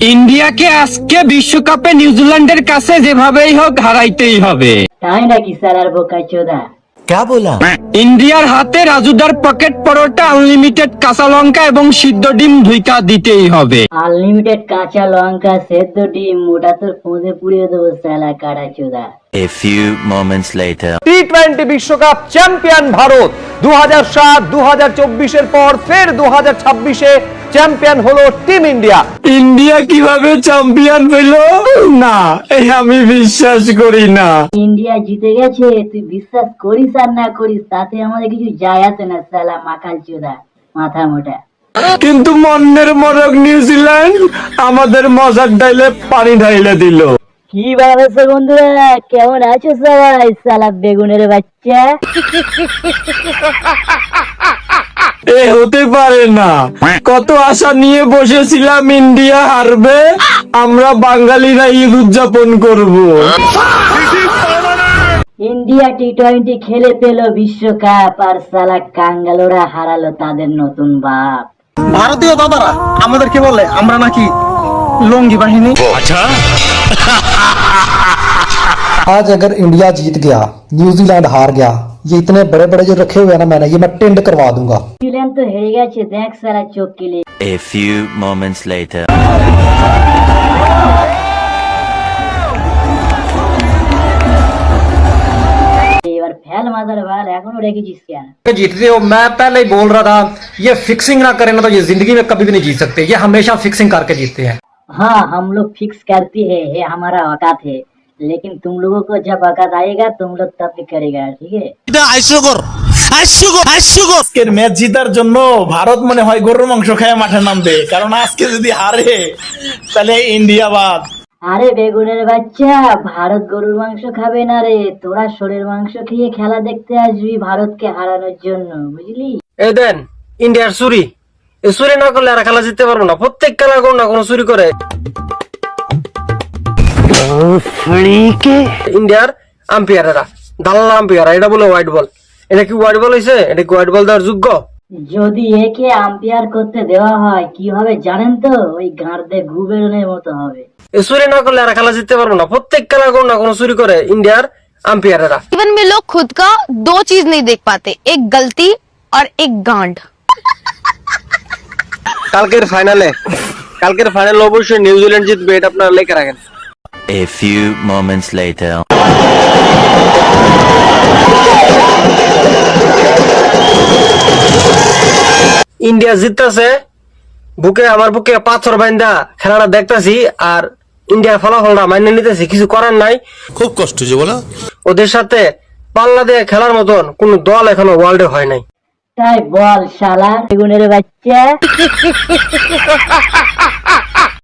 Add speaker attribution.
Speaker 1: ইন্ডিয়াকে আজকে বিশ্বকাপে নিউজিল্যান্ডের কাছে যেভাবেই হোক হারাইতেই হবে।
Speaker 2: তাই নাকি সালার বোকাচোদা?
Speaker 3: क्या बोला?
Speaker 1: ইন্ডিয়ার হাতে রাজুদার পকেট পরোটা, আনলিমিটেড কাঁচা লঙ্কা এবং সিদ্ধ ডিম ধুইকা দিতেই হবে।
Speaker 2: আনলিমিটেড কাঁচা লঙ্কা, সেদ্ধ ডিম, ওটা তোর ফোনে পুড়িয়ে দেবো সালা কাটাচোদা।
Speaker 3: A few moments later.
Speaker 4: টি-20 বিশ্বকাপ চ্যাম্পিয়ন ভারত 2007, 2024 পর ফের 2026-এ চ্যাম্পিয়ন হলো টিম ইন্ডিয়া।
Speaker 1: ইন্ডিয়া কিভাবে চ্যাম্পিয়ন হইল না, এই আমি বিশ্বাস করি না।
Speaker 2: ইন্ডিয়া জিতে গেছে, তুই বিশ্বাস করিস আর না করিস তাতে আমাদের কিছু যায় আসে না সালা মাকাল চোদা, মাথা মোটা।
Speaker 1: কিন্তু মন্নের মরক নিউজিল্যান্ড আমাদের মজার ডাইলে পানি ঢাইলে দিল।
Speaker 2: কি ভাবছো বন্ধুরা, কেমন আছো সবাই? সালা বেগুনের বাচ্চা।
Speaker 1: এ হতে পারে না, কত আশা নিয়ে বসেছিলাম ইন্ডিয়া হারবে, আমরা বাঙালিরা ঈদ উদযাপন করব।
Speaker 2: ইন্ডিয়া টি-20 খেলে পেল বিশ্বকাপ, আর সালা কাঙ্গালোরা হারালো তাদের নতুন বাপ।
Speaker 5: ভারতীয় দাদারা আমাদেরকে বলে আমরা নাকি লঙ্গি বাহিনী।
Speaker 6: आज अगर इंडिया जीत गया, न्यूजीलैंड हार गया, ये इतने बड़े बड़े जो रखे हुए हैं ना मैंने, ये मैं टेंड करवा दूंगा।
Speaker 2: নিউজিল্যান্ড তো হেরে গেছে, দেখ সালা চোখ কিলে।
Speaker 3: A few moments later.
Speaker 2: এবার ফেল মাদার বাল, এখনো রেখেছিস কেন?
Speaker 5: जीतते हो, मैं पहले ही बोल रहा था ये फिक्सिंग ना करें ना तो ये जिंदगी में कभी भी नहीं जीत सकते, ये हमेशा फिक्सिंग करके जीतते हैं।
Speaker 2: हाँ, हम लोग फिक्स करते हैं, ये हमारा औकात है, लेकिन तुम लोगों को जब औकात आएगा तुम लोग तब भी करेगा, ठीक है?
Speaker 7: আজকের ম্যাচ জিতার জন্য ভারত মনে হয় গরুর মাংস খেয়ে মাঠে নামবে, কারণ আজকে যদি হারে তাহলে ইন্ডিয়া বাদ।
Speaker 2: আরে বেগুনের বাচ্চা, ভারত গরুর মাংস খাবে না রে, তোরা শরীর মাংস খেয়ে খেলা দেখতে আসবি ভারতকে হারানোর জন্য, বুঝলি?
Speaker 5: এই দেন ইন্ডিয়ার চুরি, এই চুরি না করলে আর খেলা জিততে পারবো না। প্রত্যেক খেলা কোনো না কোনো চুরি করে ইন্ডিয়ার আম্পায়ারেরা, দালাল আম্পায়ার। এটা বলে হোয়াইট বল, এটা কি হোয়াইট বল হয়েছে? এটা কি হোয়াইট বল দেওয়ার যোগ্য?
Speaker 2: যদি একে আম্পায়ার করতে দেওয়া হয় কি হবে জানেন তো? ওই গাঁড়দে গু বেরোনোর মতো হবে।
Speaker 5: এই চুরি না করলে আর খেলা জিততে পারবো না। প্রত্যেক খেলা কোনো না কোনো চুরি করে ইন্ডিয়ার আম্পায়ারেরা।
Speaker 8: जीवन में लोग खुद का दो चीज नहीं देख पाते, एक गलती और एक गांड।
Speaker 5: কালকের ফাইনালে অবশ্যই নিউজিল্যান্ড জিতবে, এটা আপনারা লেখা রাখেন।
Speaker 3: A few moments later.
Speaker 5: India জিততেছে, আমার বুকে পাথর বাইন্দা খেলাটা দেখতেছি, আর ইন্ডিয়ার ফলাফলটা মাইনে নিতেছি, কিছু করার নাই।
Speaker 9: খুব কষ্ট যে বলো,
Speaker 5: ওদের সাথে পাল্লা দিয়ে খেলার মতন কোন দল এখনো ওয়ার্ল্ডে হয় নাই।
Speaker 2: তাই বল শালা বেগুনের বাচ্চা।